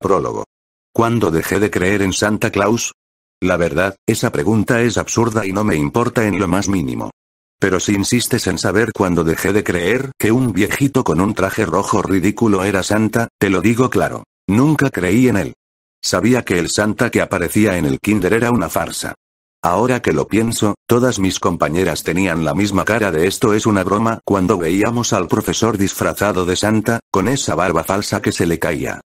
Prólogo. ¿Cuándo dejé de creer en Santa Claus? La verdad, esa pregunta es absurda y no me importa en lo más mínimo. Pero si insistes en saber cuándo dejé de creer que un viejito con un traje rojo ridículo era Santa, te lo digo claro. Nunca creí en él. Sabía que el Santa que aparecía en el kinder era una farsa. Ahora que lo pienso, todas mis compañeras tenían la misma cara de esto es una broma cuando veíamos al profesor disfrazado de Santa, con esa barba falsa que se le caía.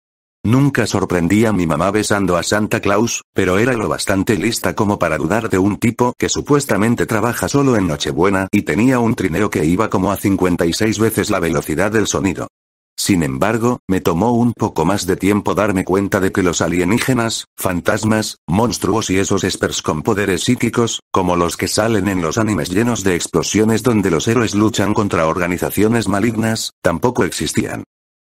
Nunca sorprendí a mi mamá besando a Santa Claus, pero era lo bastante lista como para dudar de un tipo que supuestamente trabaja solo en Nochebuena y tenía un trineo que iba como a 56 veces la velocidad del sonido. Sin embargo, me tomó un poco más de tiempo darme cuenta de que los alienígenas, fantasmas, monstruos y esos espers con poderes psíquicos, como los que salen en los animes llenos de explosiones donde los héroes luchan contra organizaciones malignas, tampoco existían.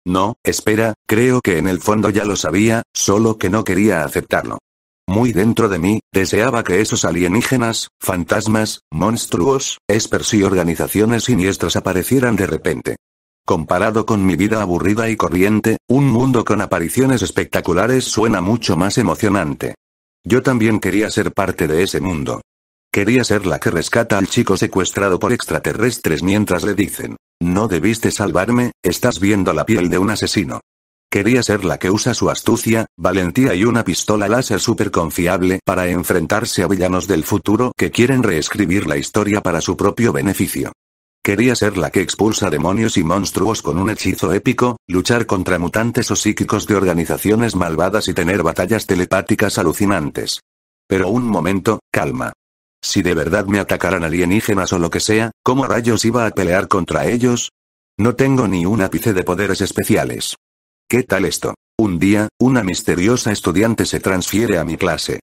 No, espera, creo que en el fondo ya lo sabía, solo que no quería aceptarlo. Muy dentro de mí, deseaba que esos alienígenas, fantasmas, monstruos, espers y organizaciones siniestras aparecieran de repente. Comparado con mi vida aburrida y corriente, un mundo con apariciones espectaculares suena mucho más emocionante. Yo también quería ser parte de ese mundo. Quería ser la que rescata al chico secuestrado por extraterrestres mientras le dicen, no debiste salvarme, estás viendo la piel de un asesino. Quería ser la que usa su astucia, valentía y una pistola láser súper confiable para enfrentarse a villanos del futuro que quieren reescribir la historia para su propio beneficio. Quería ser la que expulsa demonios y monstruos con un hechizo épico, luchar contra mutantes o psíquicos de organizaciones malvadas y tener batallas telepáticas alucinantes. Pero un momento, calma. Si de verdad me atacaran alienígenas o lo que sea, ¿cómo rayos iba a pelear contra ellos? No tengo ni un ápice de poderes especiales. ¿Qué tal esto? Un día, una misteriosa estudiante se transfiere a mi clase.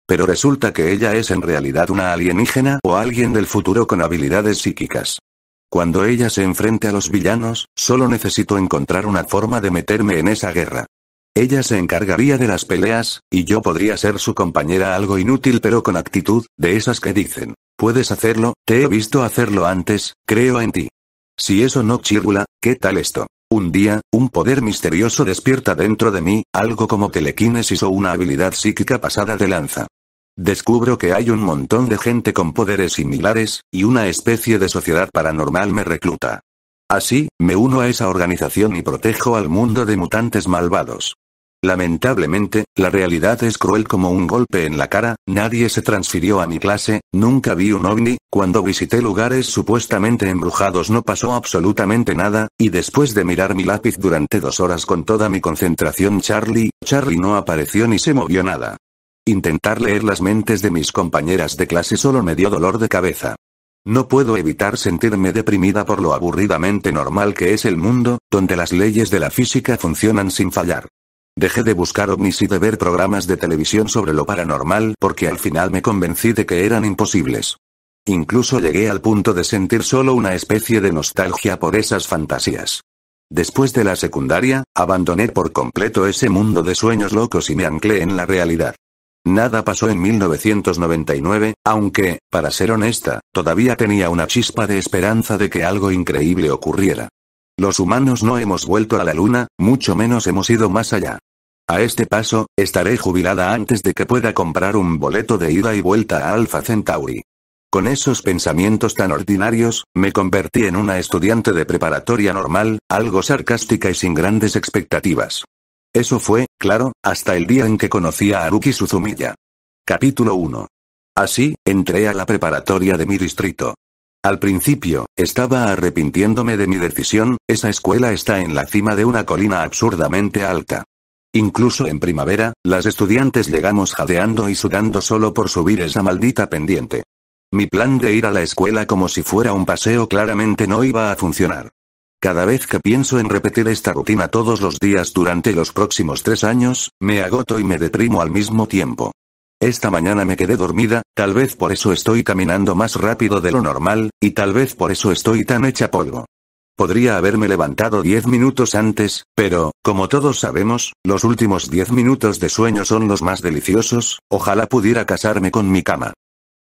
Pero resulta que ella es en realidad una alienígena o alguien del futuro con habilidades psíquicas. Cuando ella se enfrente a los villanos, solo necesito encontrar una forma de meterme en esa guerra. Ella se encargaría de las peleas, y yo podría ser su compañera algo inútil pero con actitud, de esas que dicen, puedes hacerlo, te he visto hacerlo antes, creo en ti. Si eso no chirula, ¿qué tal esto? Un día, un poder misterioso despierta dentro de mí, algo como telequinesis o una habilidad psíquica pasada de lanza. Descubro que hay un montón de gente con poderes similares, y una especie de sociedad paranormal me recluta. Así, me uno a esa organización y protejo al mundo de mutantes malvados. Lamentablemente, la realidad es cruel como un golpe en la cara, nadie se transfirió a mi clase, nunca vi un ovni, cuando visité lugares supuestamente embrujados no pasó absolutamente nada, y después de mirar mi lápiz durante 2 horas con toda mi concentración Charlie no apareció ni se movió nada. Intentar leer las mentes de mis compañeras de clase solo me dio dolor de cabeza. No puedo evitar sentirme deprimida por lo aburridamente normal que es el mundo, donde las leyes de la física funcionan sin fallar. Dejé de buscar ovnis y de ver programas de televisión sobre lo paranormal porque al final me convencí de que eran imposibles. Incluso llegué al punto de sentir solo una especie de nostalgia por esas fantasías. Después de la secundaria, abandoné por completo ese mundo de sueños locos y me anclé en la realidad. Nada pasó en 1999, aunque, para ser honesta, todavía tenía una chispa de esperanza de que algo increíble ocurriera. Los humanos no hemos vuelto a la luna, mucho menos hemos ido más allá. A este paso, estaré jubilada antes de que pueda comprar un boleto de ida y vuelta a Alpha Centauri. Con esos pensamientos tan ordinarios, me convertí en una estudiante de preparatoria normal, algo sarcástica y sin grandes expectativas. Eso fue, claro, hasta el día en que conocí a Haruki Suzumiya. Capítulo 1. Así, entré a la preparatoria de mi distrito. Al principio, estaba arrepintiéndome de mi decisión, esa escuela está en la cima de una colina absurdamente alta. Incluso en primavera, las estudiantes llegamos jadeando y sudando solo por subir esa maldita pendiente. Mi plan de ir a la escuela como si fuera un paseo claramente no iba a funcionar. Cada vez que pienso en repetir esta rutina todos los días durante los próximos 3 años, me agoto y me deprimo al mismo tiempo. Esta mañana me quedé dormida, tal vez por eso estoy caminando más rápido de lo normal, y tal vez por eso estoy tan hecha polvo. Podría haberme levantado 10 minutos antes, pero, como todos sabemos, los últimos 10 minutos de sueño son los más deliciosos, ojalá pudiera casarme con mi cama.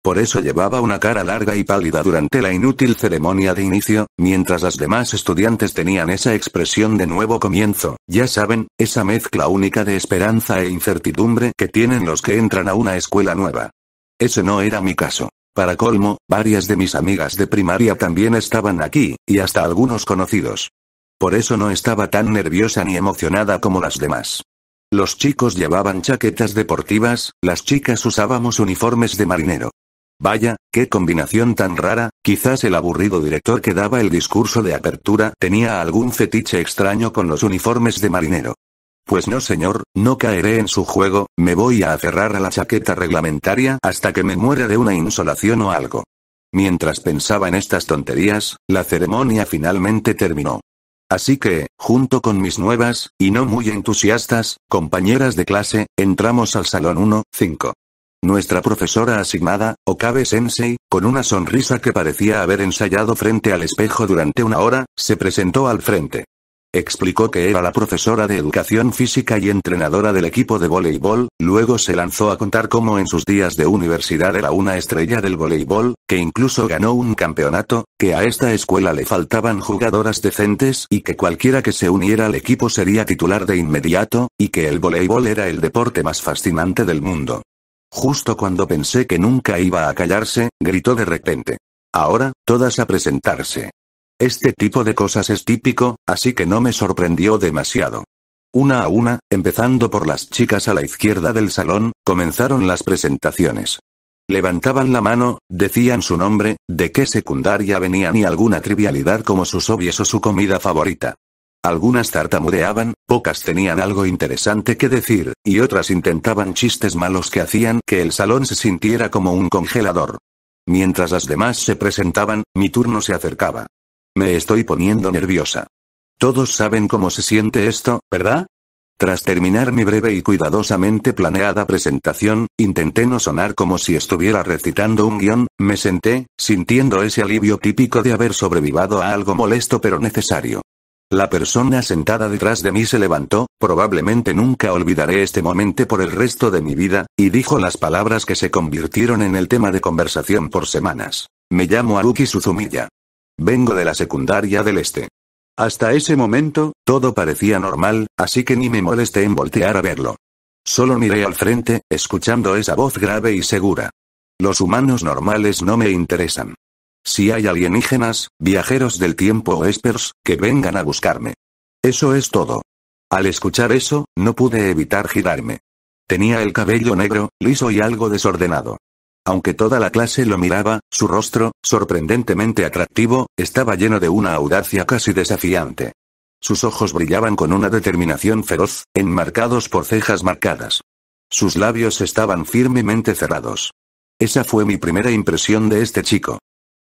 Por eso llevaba una cara larga y pálida durante la inútil ceremonia de inicio, mientras las demás estudiantes tenían esa expresión de nuevo comienzo, ya saben, esa mezcla única de esperanza e incertidumbre que tienen los que entran a una escuela nueva. Ese no era mi caso. Para colmo, varias de mis amigas de primaria también estaban aquí, y hasta algunos conocidos. Por eso no estaba tan nerviosa ni emocionada como las demás. Los chicos llevaban chaquetas deportivas, las chicas usábamos uniformes de marinero. Vaya, qué combinación tan rara, quizás el aburrido director que daba el discurso de apertura tenía algún fetiche extraño con los uniformes de marinero. Pues no señor, no caeré en su juego, me voy a aferrar a la chaqueta reglamentaria hasta que me muera de una insolación o algo. Mientras pensaba en estas tonterías, la ceremonia finalmente terminó. Así que, junto con mis nuevas, y no muy entusiastas, compañeras de clase, entramos al salón 1-5. Nuestra profesora asignada, Okabe Sensei, con una sonrisa que parecía haber ensayado frente al espejo durante una hora, se presentó al frente. Explicó que era la profesora de educación física y entrenadora del equipo de voleibol, luego se lanzó a contar cómo en sus días de universidad era una estrella del voleibol, que incluso ganó un campeonato, que a esta escuela le faltaban jugadoras decentes y que cualquiera que se uniera al equipo sería titular de inmediato, y que el voleibol era el deporte más fascinante del mundo. Justo cuando pensé que nunca iba a callarse, gritó de repente. Ahora, todas a presentarse. Este tipo de cosas es típico, así que no me sorprendió demasiado. Una a una, empezando por las chicas a la izquierda del salón, comenzaron las presentaciones. Levantaban la mano, decían su nombre, de qué secundaria venían y alguna trivialidad como sus hobbies o su comida favorita. Algunas tartamudeaban, pocas tenían algo interesante que decir, y otras intentaban chistes malos que hacían que el salón se sintiera como un congelador. Mientras las demás se presentaban, mi turno se acercaba. Me estoy poniendo nerviosa. Todos saben cómo se siente esto, ¿verdad? Tras terminar mi breve y cuidadosamente planeada presentación, intenté no sonar como si estuviera recitando un guión, me senté, sintiendo ese alivio típico de haber sobrevivido a algo molesto pero necesario. La persona sentada detrás de mí se levantó, probablemente nunca olvidaré este momento por el resto de mi vida, y dijo las palabras que se convirtieron en el tema de conversación por semanas. Me llamo Haruki Suzumiya. Vengo de la secundaria del este. Hasta ese momento, todo parecía normal, así que ni me molesté en voltear a verlo. Solo miré al frente, escuchando esa voz grave y segura. Los humanos normales no me interesan. Si hay alienígenas, viajeros del tiempo o espers, que vengan a buscarme. Eso es todo. Al escuchar eso, no pude evitar girarme. Tenía el cabello negro, liso y algo desordenado. Aunque toda la clase lo miraba, su rostro, sorprendentemente atractivo, estaba lleno de una audacia casi desafiante. Sus ojos brillaban con una determinación feroz, enmarcados por cejas marcadas. Sus labios estaban firmemente cerrados. Esa fue mi primera impresión de este chico.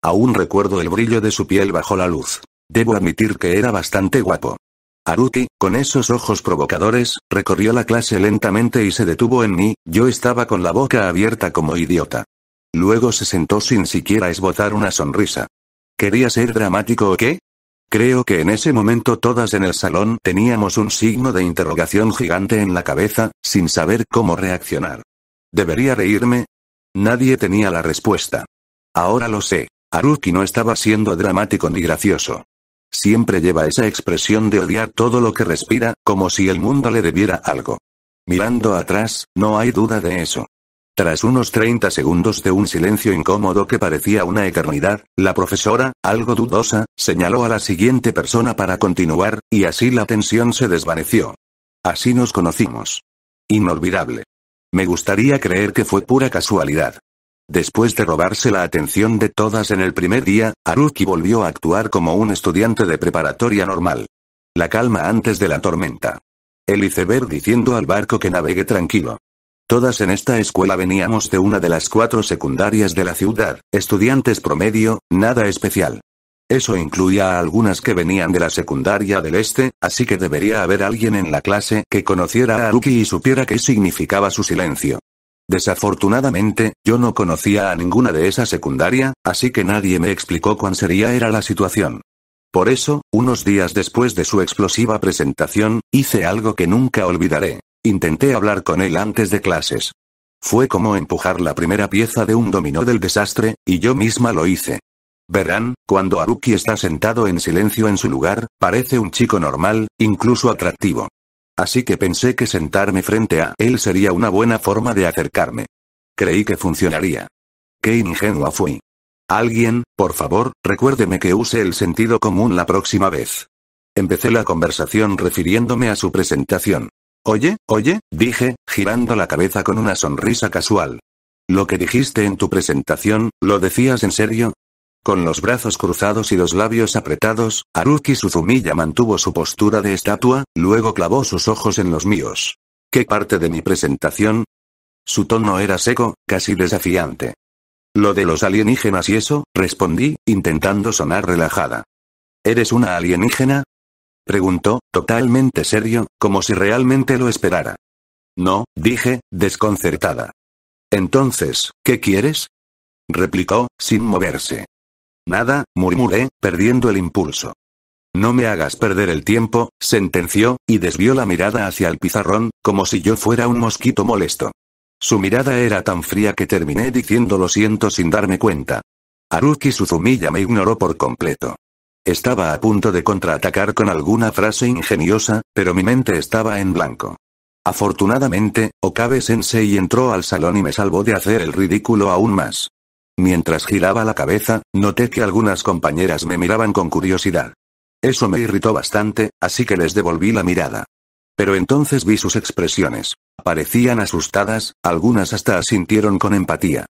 Aún recuerdo el brillo de su piel bajo la luz. Debo admitir que era bastante guapo. Haruki, con esos ojos provocadores, recorrió la clase lentamente y se detuvo en mí, yo estaba con la boca abierta como idiota. Luego se sentó sin siquiera esbozar una sonrisa. ¿Quería ser dramático o qué? Creo que en ese momento todas en el salón teníamos un signo de interrogación gigante en la cabeza, sin saber cómo reaccionar. ¿Debería reírme? Nadie tenía la respuesta. Ahora lo sé. Haruki no estaba siendo dramático ni gracioso. Siempre lleva esa expresión de odiar todo lo que respira, como si el mundo le debiera algo. Mirando atrás, no hay duda de eso. Tras unos 30 segundos de un silencio incómodo que parecía una eternidad, la profesora, algo dudosa, señaló a la siguiente persona para continuar, y así la tensión se desvaneció. Así nos conocimos. Inolvidable. Me gustaría creer que fue pura casualidad. Después de robarse la atención de todas en el primer día, Haruki volvió a actuar como un estudiante de preparatoria normal. La calma antes de la tormenta. El iceberg diciendo al barco que navegue tranquilo. Todas en esta escuela veníamos de una de las 4 secundarias de la ciudad, estudiantes promedio, nada especial. Eso incluía a algunas que venían de la secundaria del este, así que debería haber alguien en la clase que conociera a Haruki y supiera qué significaba su silencio. Desafortunadamente, yo no conocía a ninguna de esa secundaria, así que nadie me explicó cuán seria era la situación. Por eso, unos días después de su explosiva presentación, hice algo que nunca olvidaré. Intenté hablar con él antes de clases. Fue como empujar la primera pieza de un dominó del desastre, y yo misma lo hice. Verán, cuando Haruki está sentado en silencio en su lugar, parece un chico normal, incluso atractivo. Así que pensé que sentarme frente a él sería una buena forma de acercarme. Creí que funcionaría. Qué ingenua fui. Alguien, por favor, recuérdeme que use el sentido común la próxima vez. Empecé la conversación refiriéndome a su presentación. Oye, dije, girando la cabeza con una sonrisa casual. ¿Lo que dijiste en tu presentación, lo decías en serio? Con los brazos cruzados y los labios apretados, Haruki Suzumiya mantuvo su postura de estatua, luego clavó sus ojos en los míos. ¿Qué parte de mi presentación? Su tono era seco, casi desafiante. Lo de los alienígenas y eso, respondí, intentando sonar relajada. ¿Eres una alienígena? Preguntó, totalmente serio, como si realmente lo esperara. No, dije, desconcertada. Entonces, ¿qué quieres? Replicó, sin moverse. Nada, murmuré, perdiendo el impulso. No me hagas perder el tiempo, sentenció, y desvió la mirada hacia el pizarrón, como si yo fuera un mosquito molesto. Su mirada era tan fría que terminé diciendo lo siento sin darme cuenta. Haruki Suzumiya me ignoró por completo. Estaba a punto de contraatacar con alguna frase ingeniosa, pero mi mente estaba en blanco. Afortunadamente, Okabe-sensei entró al salón y me salvó de hacer el ridículo aún más. Mientras giraba la cabeza, noté que algunas compañeras me miraban con curiosidad. Eso me irritó bastante, así que les devolví la mirada. Pero entonces vi sus expresiones. Parecían asustadas, algunas hasta asintieron con empatía.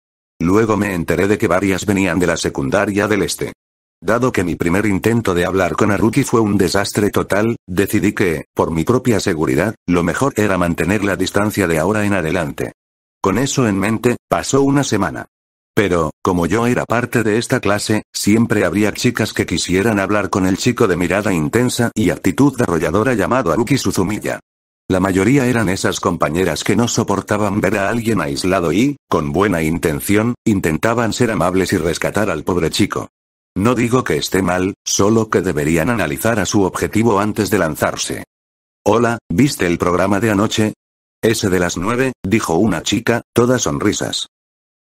Luego me enteré de que varias venían de la secundaria del este. Dado que mi primer intento de hablar con Haruki fue un desastre total, decidí que, por mi propia seguridad, lo mejor era mantener la distancia de ahora en adelante. Con eso en mente, pasó una semana. Pero, como yo era parte de esta clase, siempre habría chicas que quisieran hablar con el chico de mirada intensa y actitud arrolladora llamado Haruki Suzumiya. La mayoría eran esas compañeras que no soportaban ver a alguien aislado y, con buena intención, intentaban ser amables y rescatar al pobre chico. No digo que esté mal, solo que deberían analizar a su objetivo antes de lanzarse. Hola, ¿viste el programa de anoche? Ese de las 9, dijo una chica, toda sonrisas.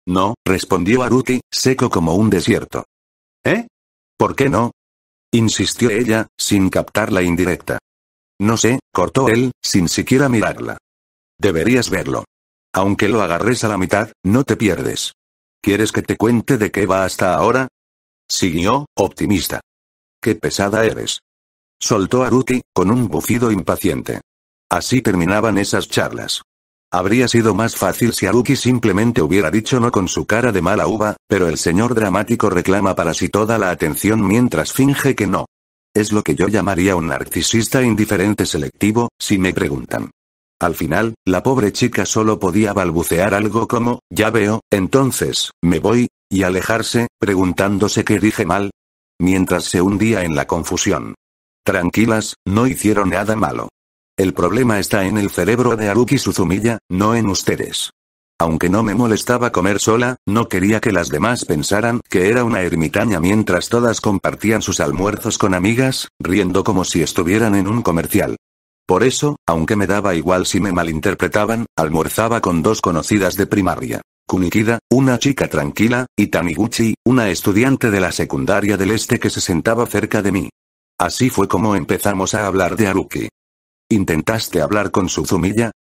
No, respondió Haruki, seco como un desierto. ¿Eh? ¿Por qué no? Insistió ella, sin captar la indirecta. No sé, cortó él, sin siquiera mirarla. Deberías verlo. Aunque lo agarres a la mitad, no te pierdes. ¿Quieres que te cuente de qué va hasta ahora? Siguió, optimista. Qué pesada eres. Soltó Haruki, con un bufido impaciente. Así terminaban esas charlas. Habría sido más fácil si Haruki simplemente hubiera dicho no con su cara de mala uva, pero el señor dramático reclama para sí toda la atención mientras finge que no. Es lo que yo llamaría un narcisista indiferente selectivo, si me preguntan. Al final, la pobre chica solo podía balbucear algo como, ya veo, entonces, me voy, y alejarse, preguntándose qué dije mal. Mientras se hundía en la confusión. Tranquilas, no hicieron nada malo. El problema está en el cerebro de Haruki Suzumiya, no en ustedes. Aunque no me molestaba comer sola, no quería que las demás pensaran que era una ermitaña mientras todas compartían sus almuerzos con amigas, riendo como si estuvieran en un comercial. Por eso, aunque me daba igual si me malinterpretaban, almorzaba con dos conocidas de primaria. Kunikida, una chica tranquila, y Taniguchi, una estudiante de la secundaria del este que se sentaba cerca de mí. Así fue como empezamos a hablar de Haruki. ¿Intentaste hablar con Suzumiya?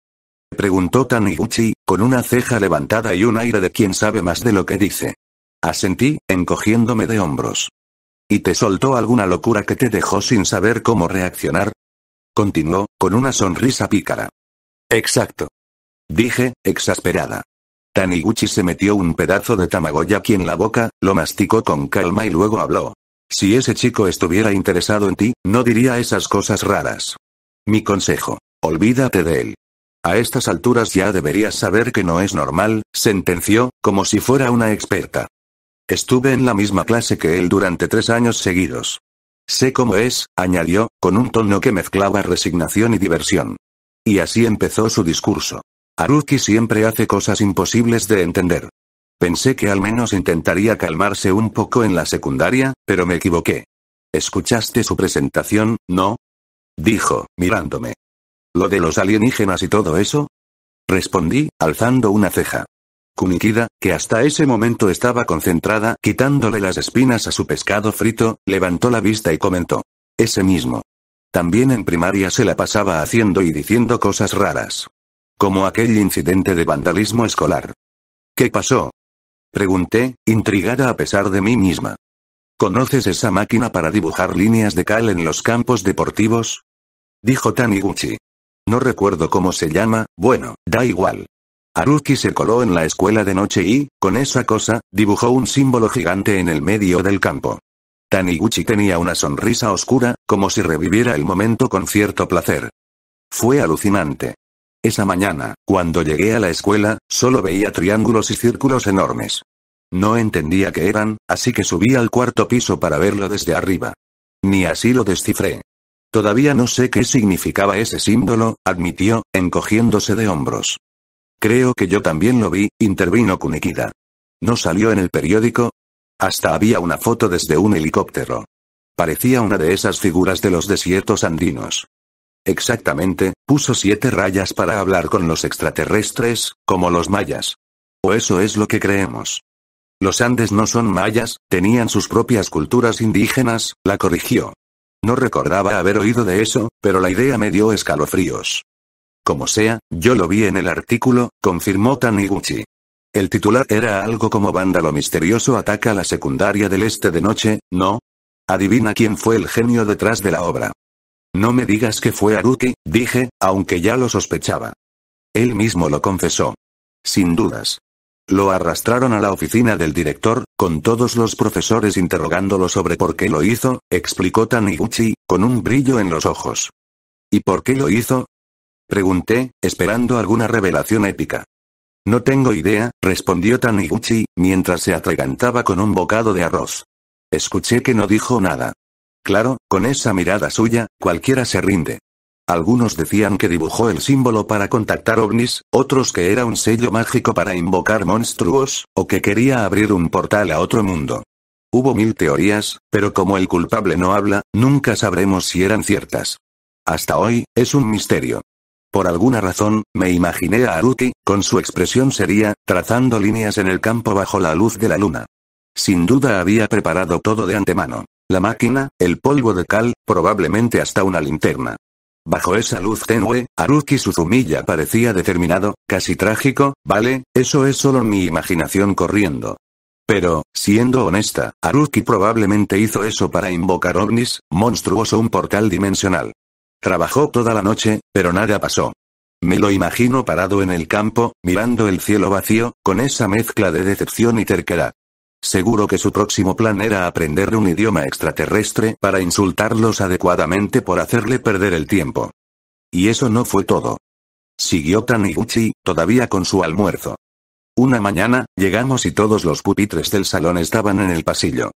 Preguntó Taniguchi, con una ceja levantada y un aire de quien sabe más de lo que dice. Asentí, encogiéndome de hombros. ¿Y te soltó alguna locura que te dejó sin saber cómo reaccionar? Continuó, con una sonrisa pícara. Exacto. Dije, exasperada. Taniguchi se metió un pedazo de tamagotchi en la boca, lo masticó con calma y luego habló. Si ese chico estuviera interesado en ti, no diría esas cosas raras. Mi consejo, olvídate de él. A estas alturas ya deberías saber que no es normal, sentenció, como si fuera una experta. Estuve en la misma clase que él durante 3 años seguidos. Sé cómo es, añadió, con un tono que mezclaba resignación y diversión. Y así empezó su discurso. Haruki siempre hace cosas imposibles de entender. Pensé que al menos intentaría calmarse un poco en la secundaria, pero me equivoqué. ¿Escuchaste su presentación, no? Dijo, mirándome. ¿Lo de los alienígenas y todo eso? respondí, alzando una ceja. Kunikida, que hasta ese momento estaba concentrada quitándole las espinas a su pescado frito, levantó la vista y comentó. Ese mismo. También en primaria se la pasaba haciendo y diciendo cosas raras. Como aquel incidente de vandalismo escolar. ¿Qué pasó? Pregunté, intrigada a pesar de mí misma. ¿Conoces esa máquina para dibujar líneas de cal en los campos deportivos? Dijo Taniguchi. No recuerdo cómo se llama, bueno, da igual. Haruki se coló en la escuela de noche y, con esa cosa, dibujó un símbolo gigante en el medio del campo. Taniguchi tenía una sonrisa oscura, como si reviviera el momento con cierto placer. Fue alucinante. Esa mañana, cuando llegué a la escuela, solo veía triángulos y círculos enormes. No entendía qué eran, así que subí al cuarto piso para verlo desde arriba. Ni así lo descifré. Todavía no sé qué significaba ese símbolo, admitió, encogiéndose de hombros. Creo que yo también lo vi, intervino Kunikida. ¿No salió en el periódico? Hasta había una foto desde un helicóptero. Parecía una de esas figuras de los desiertos andinos. Exactamente, puso 7 rayas para hablar con los extraterrestres, como los mayas. O eso es lo que creemos. Los Andes no son mayas, tenían sus propias culturas indígenas, la corrigió. No recordaba haber oído de eso, pero la idea me dio escalofríos. Como sea, yo lo vi en el artículo, confirmó Taniguchi. El titular era algo como vándalo misterioso ataca la secundaria del este de noche, ¿no? Adivina quién fue el genio detrás de la obra. No me digas que fue Haruki, dije, aunque ya lo sospechaba. Él mismo lo confesó. Sin dudas. Lo arrastraron a la oficina del director, con todos los profesores interrogándolo sobre por qué lo hizo, explicó Taniguchi, con un brillo en los ojos. ¿Y por qué lo hizo? Pregunté, esperando alguna revelación épica. No tengo idea, respondió Taniguchi, mientras se atragantaba con un bocado de arroz. Escuché que no dijo nada. Claro, con esa mirada suya, cualquiera se rinde. Algunos decían que dibujó el símbolo para contactar ovnis, otros que era un sello mágico para invocar monstruos, o que quería abrir un portal a otro mundo. Hubo 1000 teorías, pero como el culpable no habla, nunca sabremos si eran ciertas. Hasta hoy, es un misterio. Por alguna razón, me imaginé a Haruki, con su expresión seria, trazando líneas en el campo bajo la luz de la luna. Sin duda había preparado todo de antemano. La máquina, el polvo de cal, probablemente hasta una linterna. Bajo esa luz tenue, Haruki Suzumiya parecía determinado, casi trágico, vale, eso es solo mi imaginación corriendo. Pero, siendo honesta, Haruki probablemente hizo eso para invocar ovnis, monstruos o un portal dimensional. Trabajó toda la noche, pero nada pasó. Me lo imagino parado en el campo, mirando el cielo vacío, con esa mezcla de decepción y terquedad. Seguro que su próximo plan era aprender un idioma extraterrestre para insultarlos adecuadamente por hacerle perder el tiempo. Y eso no fue todo. Siguió Taniguchi, todavía con su almuerzo. Una mañana, llegamos y todos los pupitres del salón estaban en el pasillo.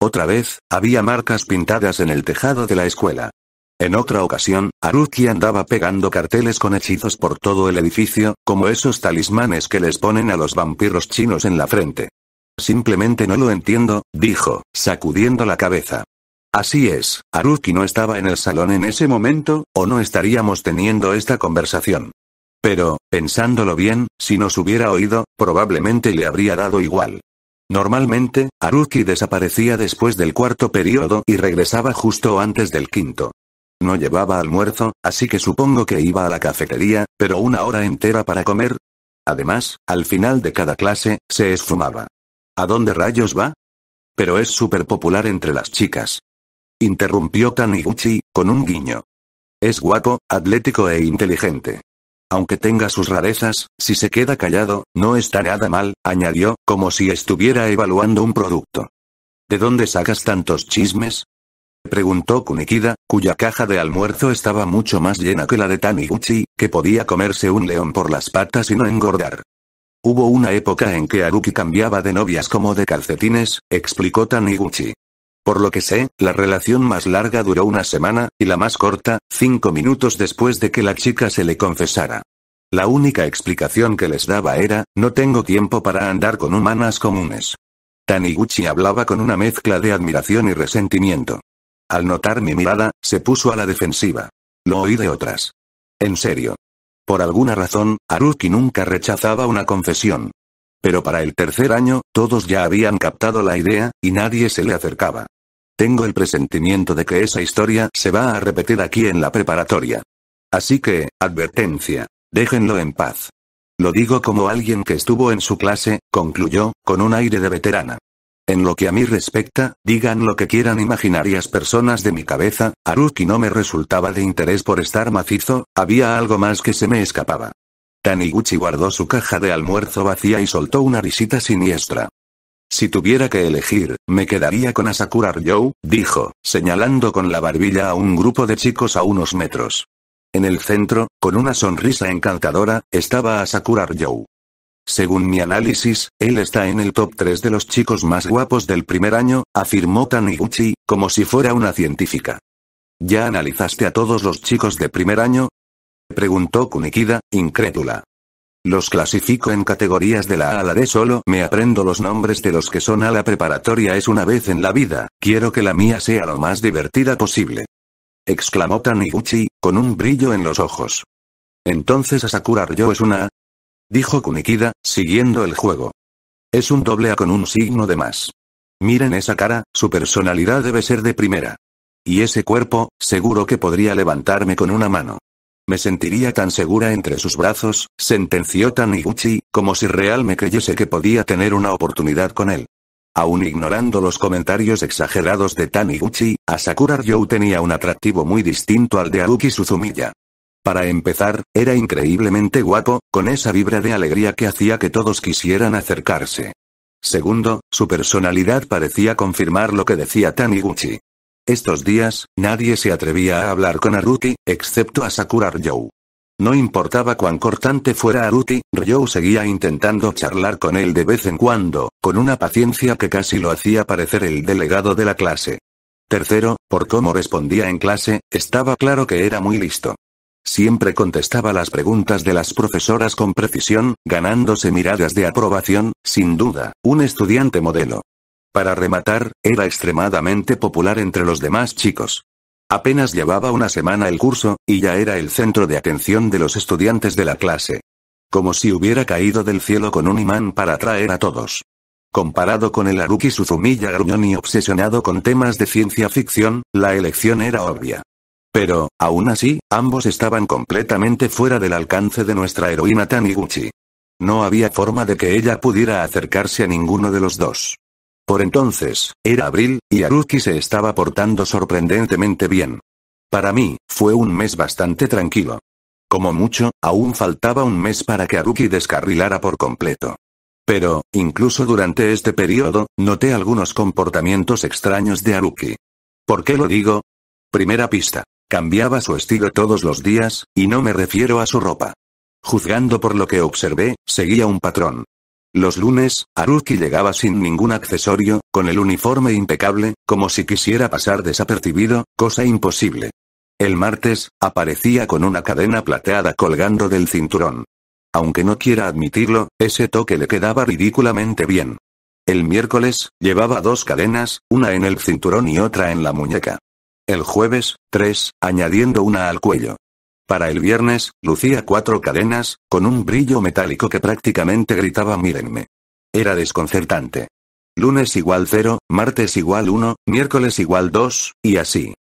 Otra vez, había marcas pintadas en el tejado de la escuela. En otra ocasión, Haruki andaba pegando carteles con hechizos por todo el edificio, como esos talismanes que les ponen a los vampiros chinos en la frente. Simplemente no lo entiendo, dijo, sacudiendo la cabeza. Así es, Haruki no estaba en el salón en ese momento, o no estaríamos teniendo esta conversación. Pero, pensándolo bien, si nos hubiera oído, probablemente le habría dado igual. Normalmente, Haruki desaparecía después del 4.º periodo y regresaba justo antes del 5.º. No llevaba almuerzo, así que supongo que iba a la cafetería, pero 1 hora entera para comer. Además, al final de cada clase, se esfumaba. ¿A dónde rayos va? Pero es súper popular entre las chicas. Interrumpió Taniguchi, con un guiño. Es guapo, atlético e inteligente. Aunque tenga sus rarezas, si se queda callado, no está nada mal, añadió, como si estuviera evaluando un producto. ¿De dónde sacas tantos chismes? Preguntó Kunikida, cuya caja de almuerzo estaba mucho más llena que la de Taniguchi, que podía comerse un león por las patas y no engordar. Hubo una época en que Haruki cambiaba de novias como de calcetines, explicó Taniguchi. Por lo que sé, la relación más larga duró 1 semana, y la más corta, 5 minutos después de que la chica se le confesara. La única explicación que les daba era, no tengo tiempo para andar con humanas comunes. Taniguchi hablaba con una mezcla de admiración y resentimiento. Al notar mi mirada, se puso a la defensiva. Lo oí de otras. En serio. Por alguna razón, Haruki nunca rechazaba una confesión. Pero para el tercer año, todos ya habían captado la idea, y nadie se le acercaba. Tengo el presentimiento de que esa historia se va a repetir aquí en la preparatoria. Así que, advertencia. Déjenlo en paz. Lo digo como alguien que estuvo en su clase, concluyó, con un aire de veterana. En lo que a mí respecta, digan lo que quieran imaginarias personas de mi cabeza, Haruki no me resultaba de interés por estar macizo, había algo más que se me escapaba. Taniguchi guardó su caja de almuerzo vacía y soltó una risita siniestra. Si tuviera que elegir, me quedaría con Asakura Ryou, dijo, señalando con la barbilla a un grupo de chicos a unos metros. En el centro, con una sonrisa encantadora, estaba Asakura Ryou. Según mi análisis, él está en el top 3 de los chicos más guapos del primer año, afirmó Taniguchi, como si fuera una científica. ¿Ya analizaste a todos los chicos de primer año? Preguntó Kunikida, incrédula. Los clasifico en categorías de la A a la D, solo me aprendo los nombres de los que son a la preparatoria es una vez en la vida, quiero que la mía sea lo más divertida posible. Exclamó Taniguchi, con un brillo en los ojos. Entonces Asakura Ryou es una A. Dijo Kunikida, siguiendo el juego. Es un doble A con un signo de más. Miren esa cara, su personalidad debe ser de primera. Y ese cuerpo, seguro que podría levantarme con una mano. Me sentiría tan segura entre sus brazos, sentenció Taniguchi, como si real me creyese que podía tener una oportunidad con él. Aún ignorando los comentarios exagerados de Taniguchi, Asakura Ryou tenía un atractivo muy distinto al de Haruki Suzumiya. Para empezar, era increíblemente guapo, con esa vibra de alegría que hacía que todos quisieran acercarse. Segundo, su personalidad parecía confirmar lo que decía Taniguchi. Estos días, nadie se atrevía a hablar con Haruki, excepto Asakura Ryou. No importaba cuán cortante fuera Haruki, Ryou seguía intentando charlar con él de vez en cuando, con una paciencia que casi lo hacía parecer el delegado de la clase. Tercero, por cómo respondía en clase, estaba claro que era muy listo. Siempre contestaba las preguntas de las profesoras con precisión, ganándose miradas de aprobación, sin duda, un estudiante modelo. Para rematar, era extremadamente popular entre los demás chicos. Apenas llevaba una semana el curso, y ya era el centro de atención de los estudiantes de la clase. Como si hubiera caído del cielo con un imán para atraer a todos. Comparado con el Haruki Suzumiya gruñón y obsesionado con temas de ciencia ficción, la elección era obvia. Pero, aún así, ambos estaban completamente fuera del alcance de nuestra heroína Taniguchi. No había forma de que ella pudiera acercarse a ninguno de los dos. Por entonces, era abril, y Haruki se estaba portando sorprendentemente bien. Para mí, fue un mes bastante tranquilo. Como mucho, aún faltaba un mes para que Haruki descarrilara por completo. Pero, incluso durante este periodo, noté algunos comportamientos extraños de Haruki. ¿Por qué lo digo? Primera pista. Cambiaba su estilo todos los días, y no me refiero a su ropa. Juzgando por lo que observé, seguía un patrón. Los lunes, Haruki llegaba sin ningún accesorio, con el uniforme impecable, como si quisiera pasar desapercibido, cosa imposible. El martes, aparecía con una cadena plateada colgando del cinturón. Aunque no quiera admitirlo, ese toque le quedaba ridículamente bien. El miércoles, llevaba 2 cadenas, una en el cinturón y otra en la muñeca. El jueves, 3, añadiendo una al cuello. Para el viernes, lucía 4 cadenas, con un brillo metálico que prácticamente gritaba mírenme. Era desconcertante. Lunes igual 0, martes igual 1, miércoles igual 2, y así.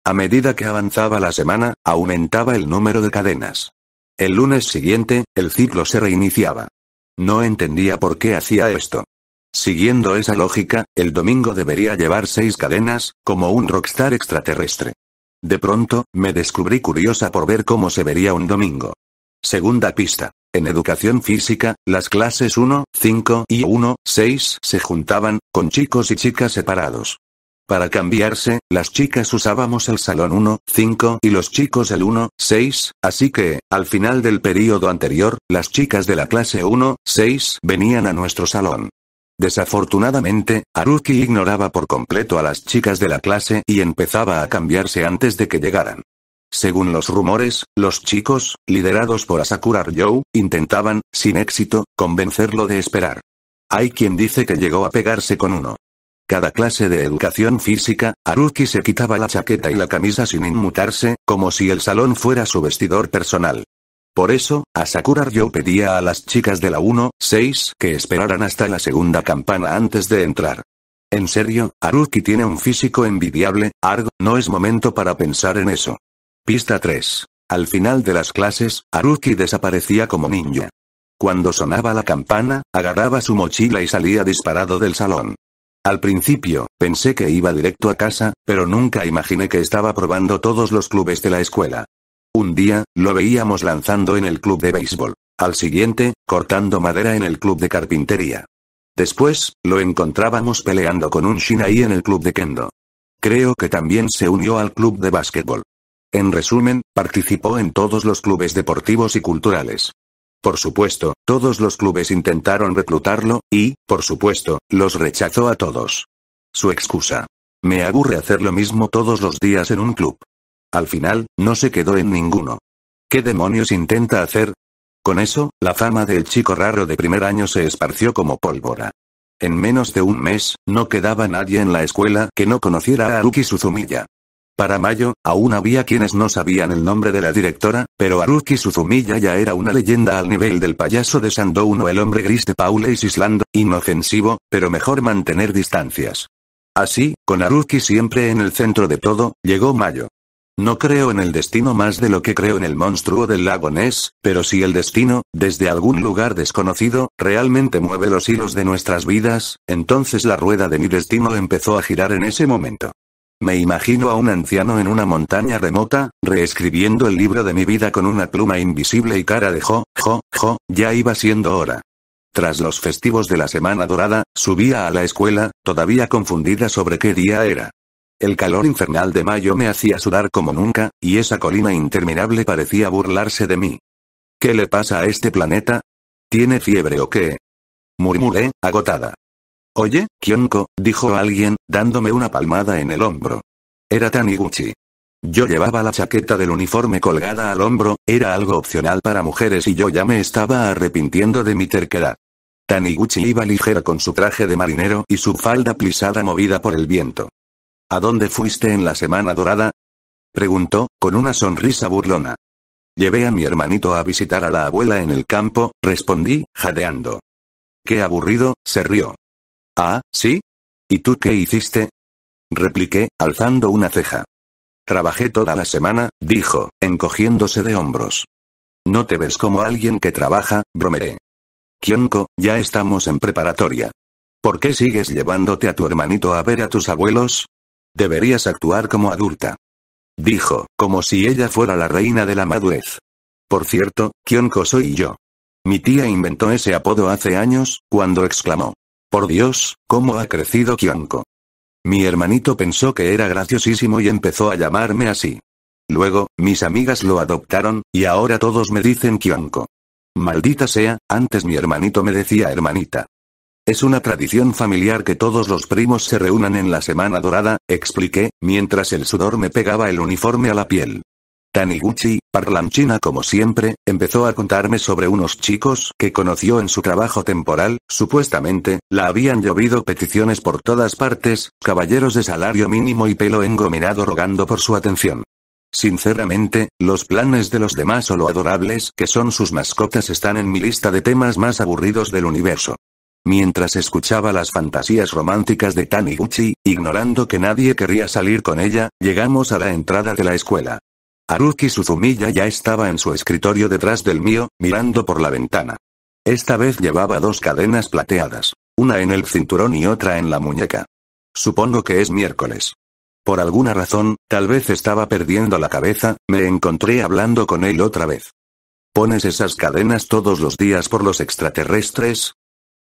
A medida que avanzaba la semana, aumentaba el número de cadenas. El lunes siguiente, el ciclo se reiniciaba. No entendía por qué hacía esto. Siguiendo esa lógica, el domingo debería llevar 6 cadenas, como un rockstar extraterrestre. De pronto, me descubrí curiosa por ver cómo se vería un domingo. Segunda pista. En educación física, las clases 1, 5 y 1, 6 se juntaban, con chicos y chicas separados. Para cambiarse, las chicas usábamos el salón 1, 5 y los chicos el 1, 6, así que, al final del período anterior, las chicas de la clase 1, 6 venían a nuestro salón. Desafortunadamente, Haruki ignoraba por completo a las chicas de la clase y empezaba a cambiarse antes de que llegaran. Según los rumores, los chicos, liderados por Asakura Ryou, intentaban, sin éxito, convencerlo de esperar. Hay quien dice que llegó a pegarse con uno. Cada clase de educación física, Haruki se quitaba la chaqueta y la camisa sin inmutarse, como si el salón fuera su vestidor personal. Por eso, a Sakura yo pedía a las chicas de la 1-6 que esperaran hasta la segunda campana antes de entrar. En serio, Haruki tiene un físico envidiable, Arg, no es momento para pensar en eso. Pista 3. Al final de las clases, Haruki desaparecía como ninja. Cuando sonaba la campana, agarraba su mochila y salía disparado del salón. Al principio, pensé que iba directo a casa, pero nunca imaginé que estaba probando todos los clubes de la escuela. Un día, lo veíamos lanzando en el club de béisbol. Al siguiente, cortando madera en el club de carpintería. Después, lo encontrábamos peleando con un Shinai en el club de kendo. Creo que también se unió al club de básquetbol. En resumen, participó en todos los clubes deportivos y culturales. Por supuesto, todos los clubes intentaron reclutarlo, y, por supuesto, los rechazó a todos. Su excusa. Me aburre hacer lo mismo todos los días en un club. Al final, no se quedó en ninguno. ¿Qué demonios intenta hacer? Con eso, la fama del chico raro de primer año se esparció como pólvora. En menos de un mes, no quedaba nadie en la escuela que no conociera a Haruki Suzumiya. Para mayo, aún había quienes no sabían el nombre de la directora, pero Haruki Suzumiya ya era una leyenda al nivel del payaso de Sandown o el hombre gris de Paule's Island, inofensivo, pero mejor mantener distancias. Así, con Haruki siempre en el centro de todo, llegó mayo. No creo en el destino más de lo que creo en el monstruo del lago Ness, pero si el destino, desde algún lugar desconocido, realmente mueve los hilos de nuestras vidas, entonces la rueda de mi destino empezó a girar en ese momento. Me imagino a un anciano en una montaña remota, reescribiendo el libro de mi vida con una pluma invisible y cara de ya iba siendo hora. Tras los festivos de la Semana Dorada, subía a la escuela, todavía confundida sobre qué día era. El calor infernal de mayo me hacía sudar como nunca, y esa colina interminable parecía burlarse de mí. ¿Qué le pasa a este planeta? ¿Tiene fiebre o qué? Murmuré, agotada. Oye, Kyonko, dijo alguien, dándome una palmada en el hombro. Era Taniguchi. Yo llevaba la chaqueta del uniforme colgada al hombro, era algo opcional para mujeres y yo ya me estaba arrepintiendo de mi terquedad. Taniguchi iba ligera con su traje de marinero y su falda plisada movida por el viento. ¿A dónde fuiste en la Semana Dorada? Preguntó, con una sonrisa burlona. Llevé a mi hermanito a visitar a la abuela en el campo, respondí, jadeando. Qué aburrido, se rió. Ah, ¿sí? ¿Y tú qué hiciste? Repliqué, alzando una ceja. Trabajé toda la semana, dijo, encogiéndose de hombros. No te ves como alguien que trabaja, bromeé. Kyonko, ya estamos en preparatoria. ¿Por qué sigues llevándote a tu hermanito a ver a tus abuelos? Deberías actuar como adulta. Dijo, como si ella fuera la reina de la madurez. Por cierto, Kyonko soy yo. Mi tía inventó ese apodo hace años, cuando exclamó. Por Dios, ¿cómo ha crecido Kyonko? Mi hermanito pensó que era graciosísimo y empezó a llamarme así. Luego, mis amigas lo adoptaron, y ahora todos me dicen Kyonko. Maldita sea, antes mi hermanito me decía hermanita. Es una tradición familiar que todos los primos se reúnan en la Semana Dorada, expliqué, mientras el sudor me pegaba el uniforme a la piel. Taniguchi, parlanchina como siempre, empezó a contarme sobre unos chicos que conoció en su trabajo temporal, supuestamente, la habían llovido peticiones por todas partes, caballeros de salario mínimo y pelo engominado rogando por su atención. Sinceramente, los planes de los demás o lo adorables que son sus mascotas están en mi lista de temas más aburridos del universo. Mientras escuchaba las fantasías románticas de Taniguchi, ignorando que nadie querría salir con ella, llegamos a la entrada de la escuela. Haruki Suzumiya ya estaba en su escritorio detrás del mío, mirando por la ventana. Esta vez llevaba 2 cadenas plateadas, una en el cinturón y otra en la muñeca. Supongo que es miércoles. Por alguna razón, tal vez estaba perdiendo la cabeza, me encontré hablando con él otra vez. ¿Pones esas cadenas todos los días por los extraterrestres?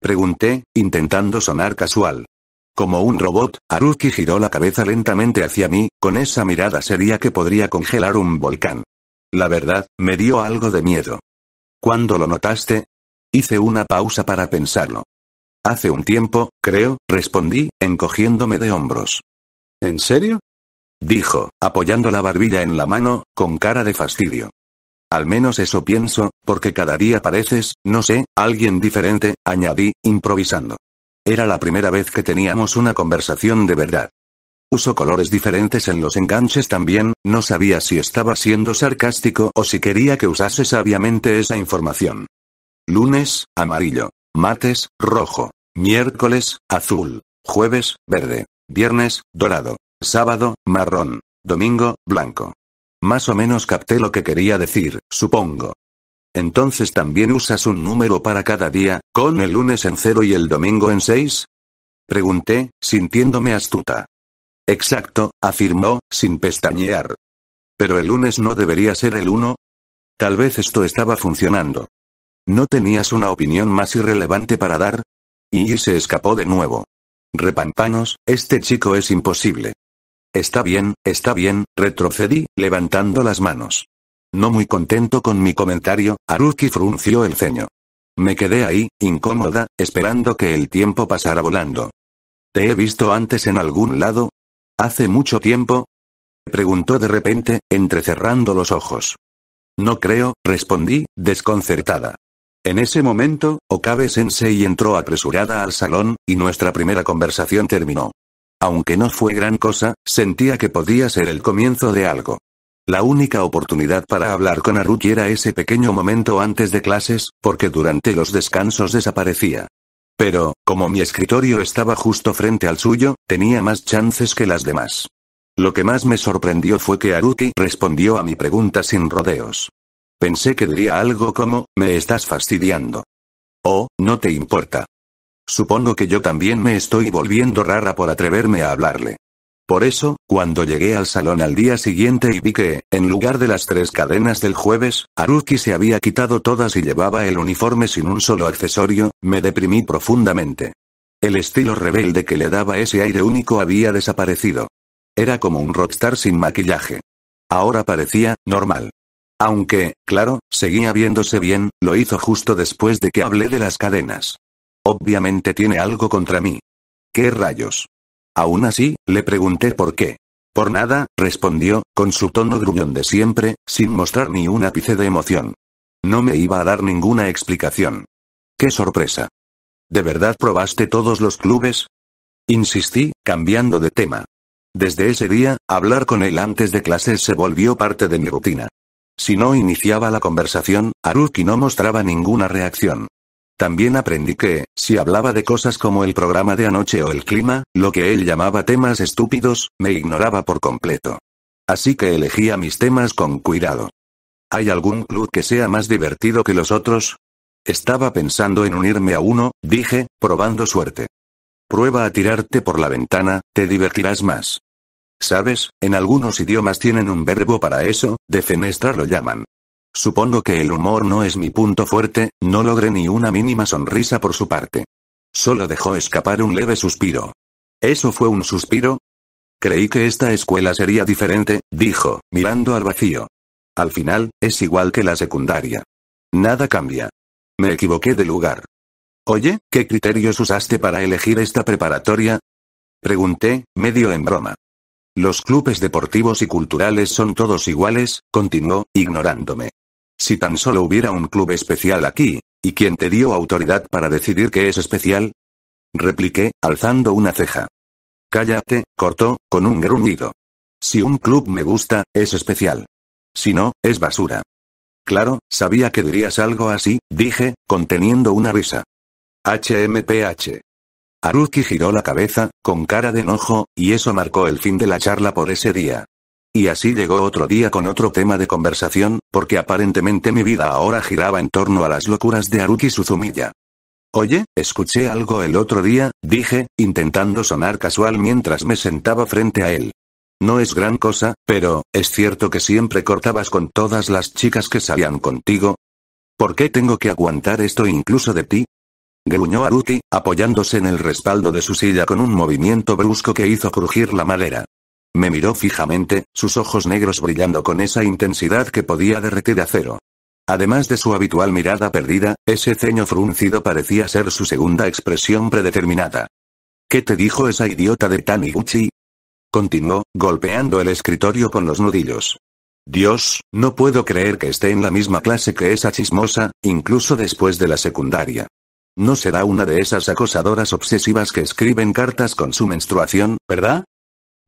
Pregunté, intentando sonar casual. Como un robot, Haruki giró la cabeza lentamente hacia mí, con esa mirada seria que podría congelar un volcán. La verdad, me dio algo de miedo. ¿Cuándo lo notaste? Hice una pausa para pensarlo. Hace un tiempo, creo, respondí, encogiéndome de hombros. ¿En serio? Dijo, apoyando la barbilla en la mano, con cara de fastidio. Al menos eso pienso, porque cada día pareces, no sé, alguien diferente, añadí, improvisando. Era la primera vez que teníamos una conversación de verdad. Uso colores diferentes en los enganches también, no sabía si estaba siendo sarcástico o si quería que usase sabiamente esa información. Lunes, amarillo. Martes, rojo. Miércoles, azul. Jueves, verde. Viernes, dorado. Sábado, marrón. Domingo, blanco. Más o menos capté lo que quería decir, supongo. ¿Entonces también usas un número para cada día, con el lunes en 0 y el domingo en 6? Pregunté, sintiéndome astuta. Exacto, afirmó, sin pestañear. ¿Pero el lunes no debería ser el 1? Tal vez esto estaba funcionando. ¿No tenías una opinión más irrelevante para dar? Y se escapó de nuevo. Repampanos, este chico es imposible. Está bien, retrocedí, levantando las manos. No muy contento con mi comentario, Haruki frunció el ceño. Me quedé ahí, incómoda, esperando que el tiempo pasara volando. ¿Te he visto antes en algún lado? ¿Hace mucho tiempo? Preguntó de repente, entrecerrando los ojos. No creo, respondí, desconcertada. En ese momento, Okabe-sensei entró apresurada al salón, y nuestra primera conversación terminó. Aunque no fue gran cosa, sentía que podía ser el comienzo de algo. La única oportunidad para hablar con Haruki era ese pequeño momento antes de clases, porque durante los descansos desaparecía. Pero, como mi escritorio estaba justo frente al suyo, tenía más chances que las demás. Lo que más me sorprendió fue que Haruki respondió a mi pregunta sin rodeos. Pensé que diría algo como, ¿me estás fastidiando? O, ¿no te importa? Supongo que yo también me estoy volviendo rara por atreverme a hablarle. Por eso, cuando llegué al salón al día siguiente y vi que, en lugar de las 3 cadenas del jueves, Haruki se había quitado todas y llevaba el uniforme sin un solo accesorio, me deprimí profundamente. El estilo rebelde que le daba ese aire único había desaparecido. Era como un rockstar sin maquillaje. Ahora parecía normal. Aunque, claro, seguía viéndose bien, lo hizo justo después de que hablé de las cadenas. Obviamente tiene algo contra mí. ¿Qué rayos? Aún así, le pregunté por qué. Por nada, respondió, con su tono gruñón de siempre, sin mostrar ni un ápice de emoción. No me iba a dar ninguna explicación. ¡Qué sorpresa! ¿De verdad probaste todos los clubes? Insistí, cambiando de tema. Desde ese día, hablar con él antes de clases se volvió parte de mi rutina. Si no iniciaba la conversación, Haruki no mostraba ninguna reacción. También aprendí que, si hablaba de cosas como el programa de anoche o el clima, lo que él llamaba temas estúpidos, me ignoraba por completo. Así que elegía mis temas con cuidado. ¿Hay algún club que sea más divertido que los otros? Estaba pensando en unirme a uno, dije, probando suerte. Prueba a tirarte por la ventana, te divertirás más. ¿Sabes? En algunos idiomas tienen un verbo para eso, defenestrar lo llaman. Supongo que el humor no es mi punto fuerte, no logré ni una mínima sonrisa por su parte. Solo dejó escapar un leve suspiro. ¿Eso fue un suspiro? Creí que esta escuela sería diferente, dijo, mirando al vacío. Al final, es igual que la secundaria. Nada cambia. Me equivoqué de lugar. Oye, ¿qué criterios usaste para elegir esta preparatoria? Pregunté, medio en broma. Los clubes deportivos y culturales son todos iguales, continuó, ignorándome. Si tan solo hubiera un club especial aquí, ¿y quién te dio autoridad para decidir qué es especial? Repliqué, alzando una ceja. Cállate, cortó, con un gruñido. Si un club me gusta, es especial. Si no, es basura. Claro, sabía que dirías algo así, dije, conteniendo una risa. HMPH. Haruki giró la cabeza, con cara de enojo, y eso marcó el fin de la charla por ese día. Y así llegó otro día con otro tema de conversación, porque aparentemente mi vida ahora giraba en torno a las locuras de Haruki Suzumiya. Oye, escuché algo el otro día, dije, intentando sonar casual mientras me sentaba frente a él. No es gran cosa, pero, ¿es cierto que siempre cortabas con todas las chicas que salían contigo? ¿Por qué tengo que aguantar esto incluso de ti? Gruñó Haruki, apoyándose en el respaldo de su silla con un movimiento brusco que hizo crujir la madera. Me miró fijamente, sus ojos negros brillando con esa intensidad que podía derretir acero. Además de su habitual mirada perdida, ese ceño fruncido parecía ser su segunda expresión predeterminada. ¿Qué te dijo esa idiota de Taniguchi? Continuó, golpeando el escritorio con los nudillos. Dios, no puedo creer que esté en la misma clase que esa chismosa, incluso después de la secundaria. No será una de esas acosadoras obsesivas que escriben cartas con su menstruación, ¿verdad?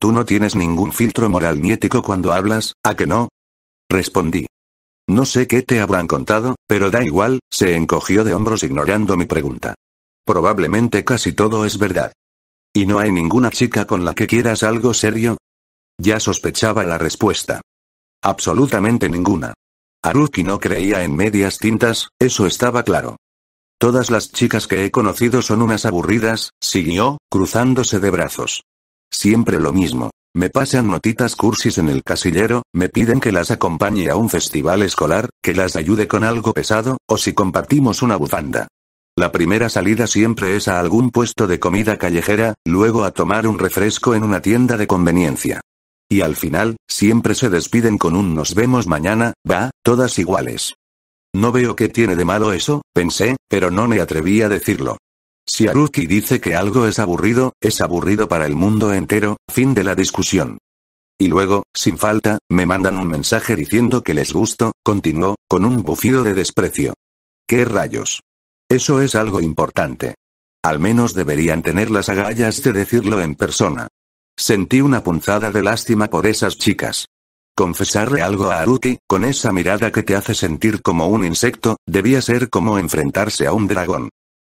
tú no tienes ningún filtro moral ni ético cuando hablas, ¿a que no? Respondí. No sé qué te habrán contado, pero da igual, se encogió de hombros ignorando mi pregunta. Probablemente casi todo es verdad. ¿Y no hay ninguna chica con la que quieras algo serio? Ya sospechaba la respuesta. Absolutamente ninguna. Haruki no creía en medias tintas, eso estaba claro. Todas las chicas que he conocido son unas aburridas, siguió, cruzándose de brazos. Siempre lo mismo. Me pasan notitas cursis en el casillero, me piden que las acompañe a un festival escolar, que las ayude con algo pesado, o si compartimos una bufanda. La primera salida siempre es a algún puesto de comida callejera, luego a tomar un refresco en una tienda de conveniencia. Y al final, siempre se despiden con un nos vemos mañana, va, todas iguales. No veo qué tiene de malo eso, pensé, pero no me atreví a decirlo. Si Haruki dice que algo es aburrido para el mundo entero, fin de la discusión. Y luego, sin falta, me mandan un mensaje diciendo que les gusto, continuó, con un bufido de desprecio. ¿Qué rayos? Eso es algo importante. Al menos deberían tener las agallas de decirlo en persona. Sentí una punzada de lástima por esas chicas. Confesarle algo a Haruki, con esa mirada que te hace sentir como un insecto, debía ser como enfrentarse a un dragón.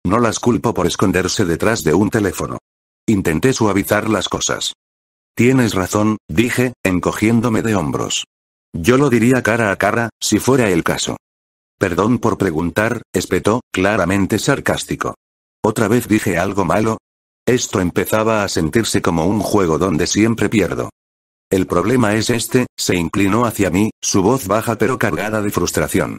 No las culpo por esconderse detrás de un teléfono. Intenté suavizar las cosas. Tienes razón, dije, encogiéndome de hombros. Yo lo diría cara a cara, si fuera el caso. Perdón por preguntar, espetó, claramente sarcástico. ¿Otra vez dije algo malo? Esto empezaba a sentirse como un juego donde siempre pierdo. El problema es este, se inclinó hacia mí, su voz baja pero cargada de frustración.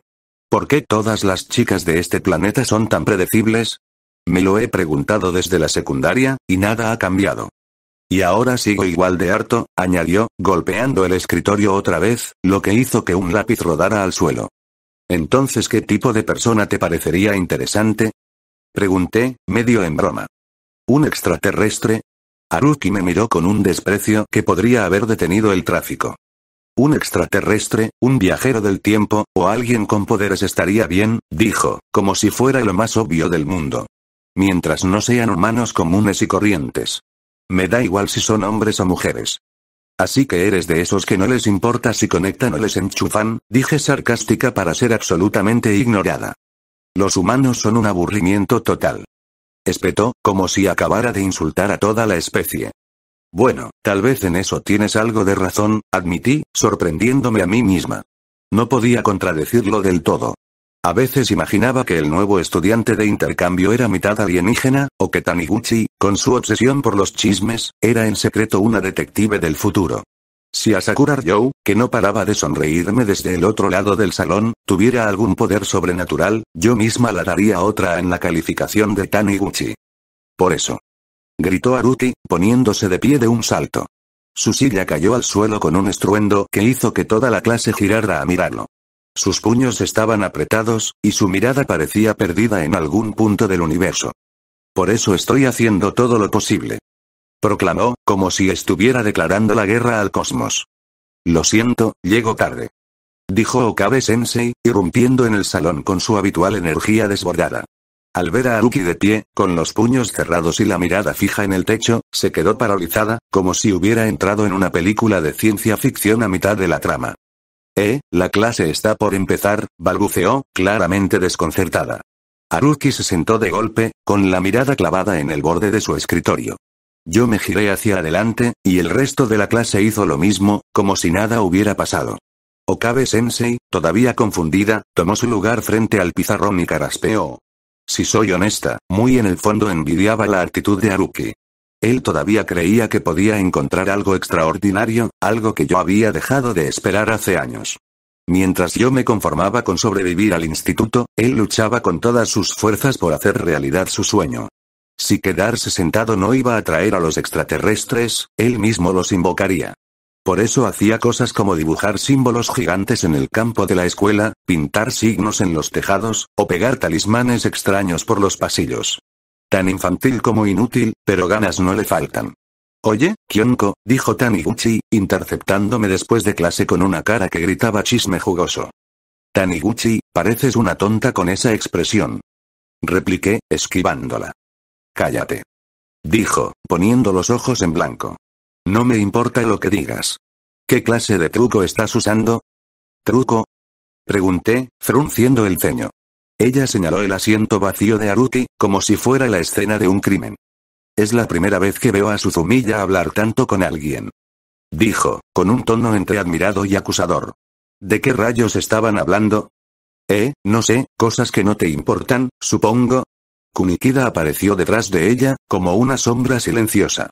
¿Por qué todas las chicas de este planeta son tan predecibles? Me lo he preguntado desde la secundaria, y nada ha cambiado. Y ahora sigo igual de harto, añadió, golpeando el escritorio otra vez, lo que hizo que un lápiz rodara al suelo. Entonces, ¿qué tipo de persona te parecería interesante? Pregunté, medio en broma. ¿Un extraterrestre? Haruki me miró con un desprecio que podría haber detenido el tráfico. Un extraterrestre, un viajero del tiempo, o alguien con poderes estaría bien, dijo, como si fuera lo más obvio del mundo. Mientras no sean humanos comunes y corrientes. Me da igual si son hombres o mujeres. Así que eres de esos que no les importa si conectan o les enchufan, dije sarcástica para ser absolutamente ignorada. Los humanos son un aburrimiento total. Espetó, como si acabara de insultar a toda la especie. Bueno, tal vez en eso tienes algo de razón, admití, sorprendiéndome a mí misma. No podía contradecirlo del todo. A veces imaginaba que el nuevo estudiante de intercambio era mitad alienígena, o que Taniguchi, con su obsesión por los chismes, era en secreto una detective del futuro. Si Asakura Ryo, que no paraba de sonreírme desde el otro lado del salón, tuviera algún poder sobrenatural, yo misma la daría otra en la calificación de Taniguchi. Por eso. Gritó Haruki, poniéndose de pie de un salto. Su silla cayó al suelo con un estruendo que hizo que toda la clase girara a mirarlo. Sus puños estaban apretados, y su mirada parecía perdida en algún punto del universo. Por eso estoy haciendo todo lo posible. Proclamó, como si estuviera declarando la guerra al cosmos. Lo siento, llego tarde. Dijo Okabe-sensei, irrumpiendo en el salón con su habitual energía desbordada. Al ver a Haruki de pie, con los puños cerrados y la mirada fija en el techo, se quedó paralizada, como si hubiera entrado en una película de ciencia ficción a mitad de la trama. La clase está por empezar, balbuceó, claramente desconcertada. Haruki se sentó de golpe, con la mirada clavada en el borde de su escritorio. Yo me giré hacia adelante, y el resto de la clase hizo lo mismo, como si nada hubiera pasado. Okabe-sensei, todavía confundida, tomó su lugar frente al pizarrón y caraspeó. Si soy honesta, muy en el fondo envidiaba la actitud de Haruki. Él todavía creía que podía encontrar algo extraordinario, algo que yo había dejado de esperar hace años. Mientras yo me conformaba con sobrevivir al instituto, él luchaba con todas sus fuerzas por hacer realidad su sueño. Si quedarse sentado no iba a atraer a los extraterrestres, él mismo los invocaría. Por eso hacía cosas como dibujar símbolos gigantes en el campo de la escuela, pintar signos en los tejados, o pegar talismanes extraños por los pasillos. Tan infantil como inútil, pero ganas no le faltan. Oye, Kyonko, dijo Taniguchi, interceptándome después de clase con una cara que gritaba chisme jugoso. Taniguchi, pareces una tonta con esa expresión. Repliqué, esquivándola. Cállate. Dijo, poniendo los ojos en blanco. No me importa lo que digas. ¿Qué clase de truco estás usando? ¿Truco? Pregunté, frunciendo el ceño. Ella señaló el asiento vacío de Haruki, como si fuera la escena de un crimen. Es la primera vez que veo a Suzumiya hablar tanto con alguien. Dijo, con un tono entre admirado y acusador. ¿De qué rayos estaban hablando? No sé, cosas que no te importan, supongo. Kunikida apareció detrás de ella, como una sombra silenciosa.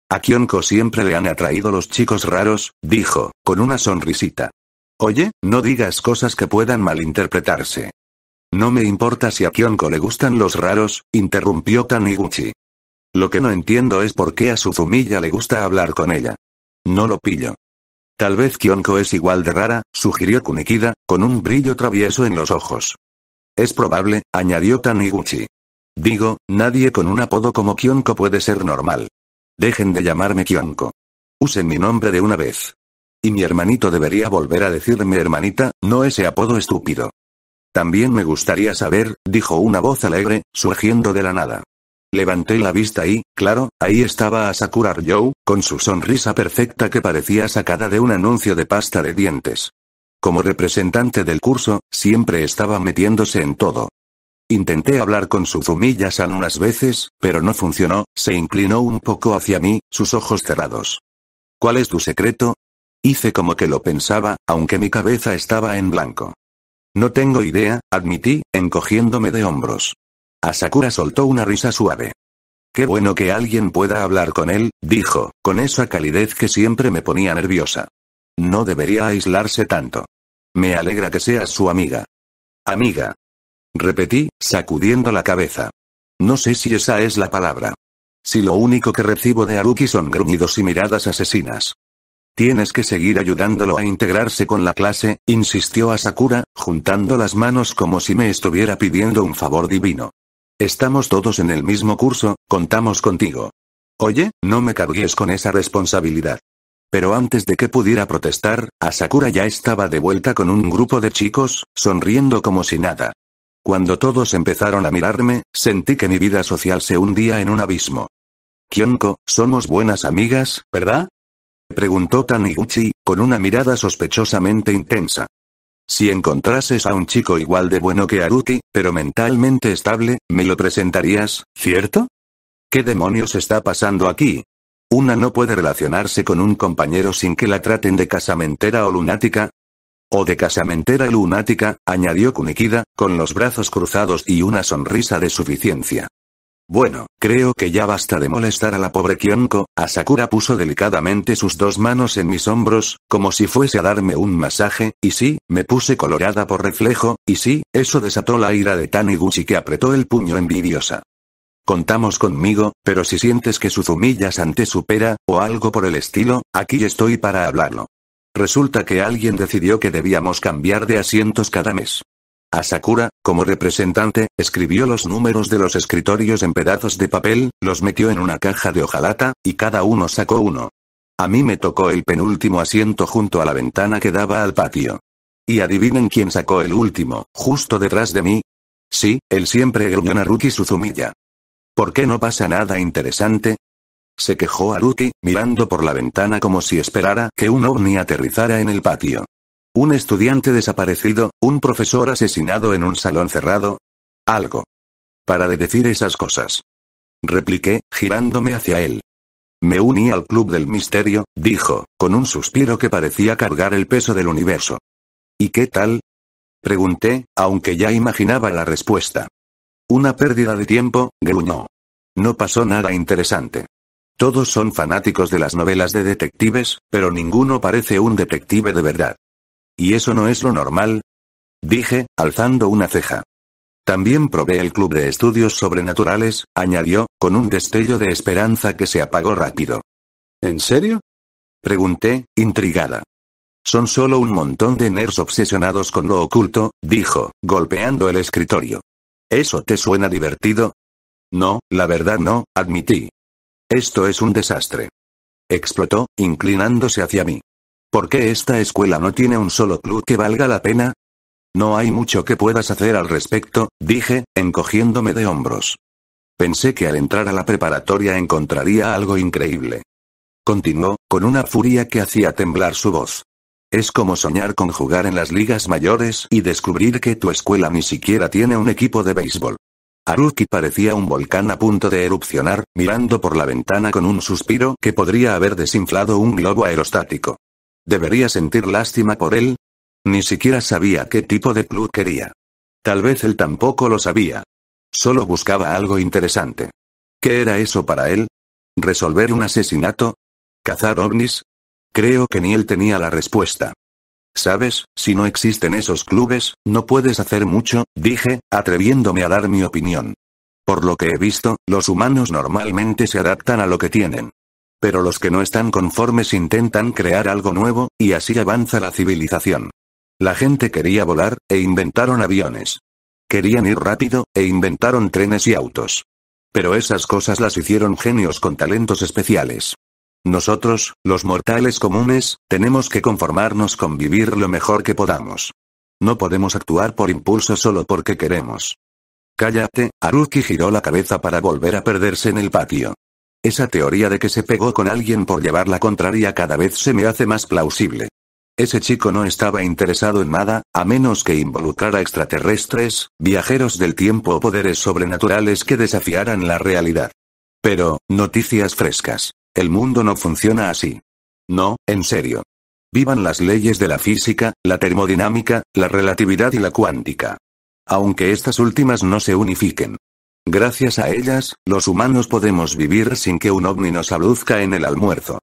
A Kyonko siempre le han atraído los chicos raros, dijo, con una sonrisita. Oye, no digas cosas que puedan malinterpretarse. No me importa si a Kyonko le gustan los raros, interrumpió Taniguchi. Lo que no entiendo es por qué a Suzumiya le gusta hablar con ella. No lo pillo. Tal vez Kyonko es igual de rara, sugirió Kunikida, con un brillo travieso en los ojos. Es probable, añadió Taniguchi. Digo, nadie con un apodo como Kyonko puede ser normal. Dejen de llamarme Kyonko. Usen mi nombre de una vez. Y mi hermanito debería volver a decirme hermanita, no ese apodo estúpido. También me gustaría saber, dijo una voz alegre, surgiendo de la nada. Levanté la vista y, claro, ahí estaba Asakura Ryou, con su sonrisa perfecta que parecía sacada de un anuncio de pasta de dientes. Como representante del curso, siempre estaba metiéndose en todo. Intenté hablar con Suzumiya-san unas veces, pero no funcionó, se inclinó un poco hacia mí, sus ojos cerrados. ¿Cuál es tu secreto? Hice como que lo pensaba, aunque mi cabeza estaba en blanco. No tengo idea, admití, encogiéndome de hombros. Asakura soltó una risa suave. Qué bueno que alguien pueda hablar con él, dijo, con esa calidez que siempre me ponía nerviosa. No debería aislarse tanto. Me alegra que seas su amiga. Amiga. Repetí, sacudiendo la cabeza. No sé si esa es la palabra. Si lo único que recibo de Haruki son gruñidos y miradas asesinas. Tienes que seguir ayudándolo a integrarse con la clase, insistió Asakura, juntando las manos como si me estuviera pidiendo un favor divino. Estamos todos en el mismo curso, contamos contigo. Oye, no me cargues con esa responsabilidad. Pero antes de que pudiera protestar, Asakura ya estaba de vuelta con un grupo de chicos, sonriendo como si nada. Cuando todos empezaron a mirarme, sentí que mi vida social se hundía en un abismo. Kyonko, somos buenas amigas, ¿verdad? Preguntó Taniguchi, con una mirada sospechosamente intensa. Si encontrases a un chico igual de bueno que Haruki, pero mentalmente estable, me lo presentarías, ¿cierto? ¿Qué demonios está pasando aquí? Una no puede relacionarse con un compañero sin que la traten de casamentera o lunática. O de casamentera y lunática, añadió Kunikida, con los brazos cruzados y una sonrisa de suficiencia. Bueno, creo que ya basta de molestar a la pobre Kyonko. Asakura puso delicadamente sus dos manos en mis hombros, como si fuese a darme un masaje, y sí, me puse colorada por reflejo, y sí, eso desató la ira de Taniguchi que apretó el puño envidiosa. Contamos conmigo, pero si sientes que Suzumiya-san te supera, o algo por el estilo, aquí estoy para hablarlo. Resulta que alguien decidió que debíamos cambiar de asientos cada mes. Asakura, como representante, escribió los números de los escritorios en pedazos de papel, los metió en una caja de hojalata, y cada uno sacó uno. A mí me tocó el penúltimo asiento junto a la ventana que daba al patio. Y adivinen quién sacó el último, justo detrás de mí. Sí, el siempre gruñón Haruki Suzumiya. ¿Por qué no pasa nada interesante? Se quejó Haruki, mirando por la ventana como si esperara que un ovni aterrizara en el patio. ¿Un estudiante desaparecido, un profesor asesinado en un salón cerrado? Algo. Para de decir esas cosas. Repliqué, girándome hacia él. Me uní al Club del Misterio, dijo, con un suspiro que parecía cargar el peso del universo. ¿Y qué tal? Pregunté, aunque ya imaginaba la respuesta. Una pérdida de tiempo, gruñó. No pasó nada interesante. Todos son fanáticos de las novelas de detectives, pero ninguno parece un detective de verdad. ¿Y eso no es lo normal? Dije, alzando una ceja. También probé el club de estudios sobrenaturales, añadió, con un destello de esperanza que se apagó rápido. ¿En serio? Pregunté, intrigada. Son solo un montón de nerds obsesionados con lo oculto, dijo, golpeando el escritorio. ¿Eso te suena divertido? No, la verdad no, admití. Esto es un desastre. Explotó, inclinándose hacia mí. ¿Por qué esta escuela no tiene un solo club que valga la pena? No hay mucho que puedas hacer al respecto, dije, encogiéndome de hombros. Pensé que al entrar a la preparatoria encontraría algo increíble. Continuó, con una furia que hacía temblar su voz. Es como soñar con jugar en las ligas mayores y descubrir que tu escuela ni siquiera tiene un equipo de béisbol. Haruki parecía un volcán a punto de erupcionar, mirando por la ventana con un suspiro que podría haber desinflado un globo aerostático. ¿Debería sentir lástima por él? Ni siquiera sabía qué tipo de club quería. Tal vez él tampoco lo sabía. Solo buscaba algo interesante. ¿Qué era eso para él? ¿Resolver un asesinato? ¿Cazar ovnis? Creo que ni él tenía la respuesta. ¿Sabes? Si no existen esos clubes, no puedes hacer mucho, dije, atreviéndome a dar mi opinión. Por lo que he visto, los humanos normalmente se adaptan a lo que tienen. Pero los que no están conformes intentan crear algo nuevo, y así avanza la civilización. La gente quería volar, e inventaron aviones. Querían ir rápido, e inventaron trenes y autos. Pero esas cosas las hicieron genios con talentos especiales. Nosotros, los mortales comunes, tenemos que conformarnos con vivir lo mejor que podamos. No podemos actuar por impulso solo porque queremos. Cállate, Haruki giró la cabeza para volver a perderse en el patio. Esa teoría de que se pegó con alguien por llevar la contraria cada vez se me hace más plausible. Ese chico no estaba interesado en nada, a menos que involucrara extraterrestres, viajeros del tiempo o poderes sobrenaturales que desafiaran la realidad. Pero, noticias frescas. El mundo no funciona así. No, en serio. Vivan las leyes de la física, la termodinámica, la relatividad y la cuántica. Aunque estas últimas no se unifiquen. Gracias a ellas, los humanos podemos vivir sin que un ovni nos abduzca en el almuerzo.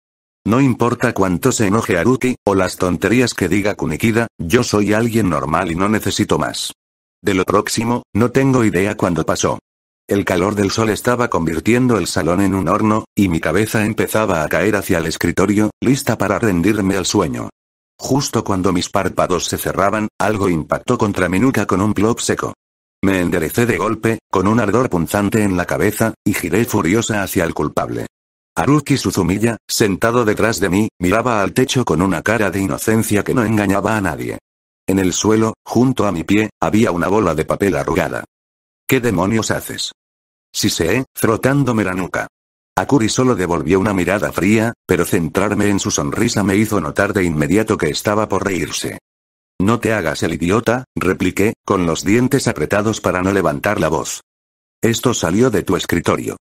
No importa cuánto se enoje Haruki, o las tonterías que diga Kunikida, yo soy alguien normal y no necesito más. De lo próximo, no tengo idea cuándo pasó. El calor del sol estaba convirtiendo el salón en un horno, y mi cabeza empezaba a caer hacia el escritorio, lista para rendirme al sueño. Justo cuando mis párpados se cerraban, algo impactó contra mi nuca con un plop seco. Me enderecé de golpe, con un ardor punzante en la cabeza, y giré furiosa hacia el culpable. Haruki Suzumiya, sentado detrás de mí, miraba al techo con una cara de inocencia que no engañaba a nadie. En el suelo, junto a mi pie, había una bola de papel arrugada. ¿Qué demonios haces? Siseé, frotándome la nuca. Akuri solo devolvió una mirada fría, pero centrarme en su sonrisa me hizo notar de inmediato que estaba por reírse. No te hagas el idiota, repliqué, con los dientes apretados para no levantar la voz. Esto salió de tu escritorio.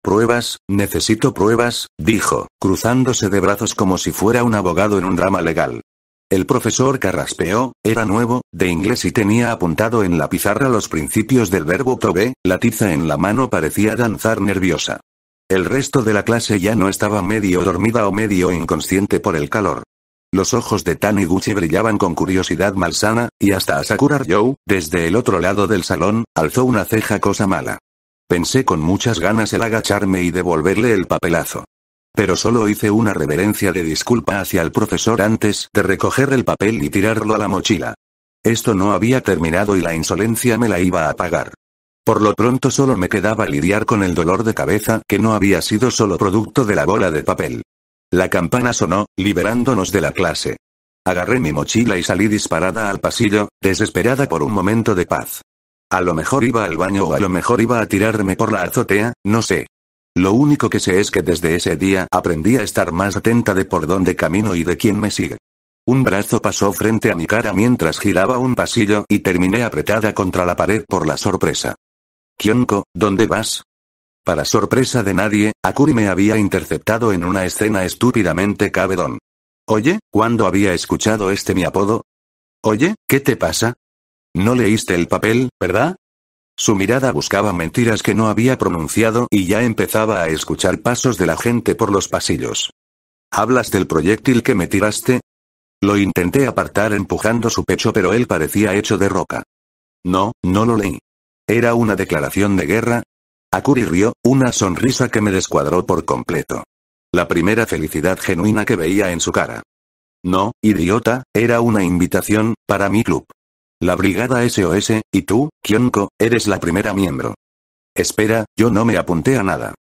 Pruebas, necesito pruebas, dijo, cruzándose de brazos como si fuera un abogado en un drama legal. El profesor carraspeó, era nuevo, de inglés y tenía apuntado en la pizarra los principios del verbo to be, la tiza en la mano parecía danzar nerviosa. El resto de la clase ya no estaba medio dormida o medio inconsciente por el calor. Los ojos de Taniguchi brillaban con curiosidad malsana, y hasta Sakura Ryo, desde el otro lado del salón, alzó una ceja cosa mala. Pensé con muchas ganas el agacharme y devolverle el papelazo. Pero solo hice una reverencia de disculpa hacia el profesor antes de recoger el papel y tirarlo a la mochila. Esto no había terminado y la insolencia me la iba a pagar. Por lo pronto solo me quedaba lidiar con el dolor de cabeza que no había sido solo producto de la bola de papel. La campana sonó, liberándonos de la clase. Agarré mi mochila y salí disparada al pasillo, desesperada por un momento de paz. A lo mejor iba al baño o a lo mejor iba a tirarme por la azotea, no sé. Lo único que sé es que desde ese día aprendí a estar más atenta de por dónde camino y de quién me sigue. Un brazo pasó frente a mi cara mientras giraba un pasillo y terminé apretada contra la pared por la sorpresa. Kyonko, ¿dónde vas? Para sorpresa de nadie, Akuri me había interceptado en una escena estúpidamente cabedón. Oye, ¿cuándo había escuchado mi apodo? Oye, ¿qué te pasa? No leíste el papel, ¿verdad? Su mirada buscaba mentiras que no había pronunciado y ya empezaba a escuchar pasos de la gente por los pasillos. ¿Hablas del proyectil que me tiraste? Lo intenté apartar empujando su pecho pero él parecía hecho de roca. No, no lo leí. ¿Era una declaración de guerra? Akuri rió, una sonrisa que me descuadró por completo. La primera felicidad genuina que veía en su cara. No, idiota, era una invitación, para mi club. La brigada SOS, y tú, Kyonko, eres la primera miembro. Espera, yo no me apunté a nada.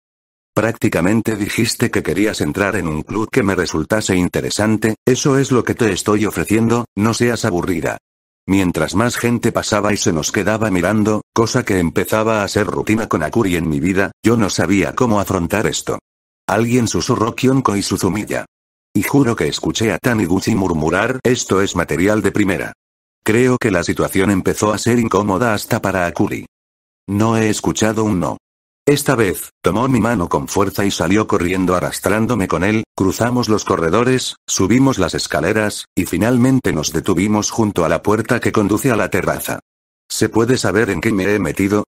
Prácticamente dijiste que querías entrar en un club que me resultase interesante, eso es lo que te estoy ofreciendo, no seas aburrida. Mientras más gente pasaba y se nos quedaba mirando, cosa que empezaba a ser rutina con Akuri en mi vida, yo no sabía cómo afrontar esto. Alguien susurró Kyonko y Suzumiya. Y juro que escuché a Taniguchi murmurar, esto es material de primera. Creo que la situación empezó a ser incómoda hasta para Akuri. No he escuchado un no. Esta vez, tomó mi mano con fuerza y salió corriendo arrastrándome con él, cruzamos los corredores, subimos las escaleras, y finalmente nos detuvimos junto a la puerta que conduce a la terraza. ¿Se puede saber en qué me he metido?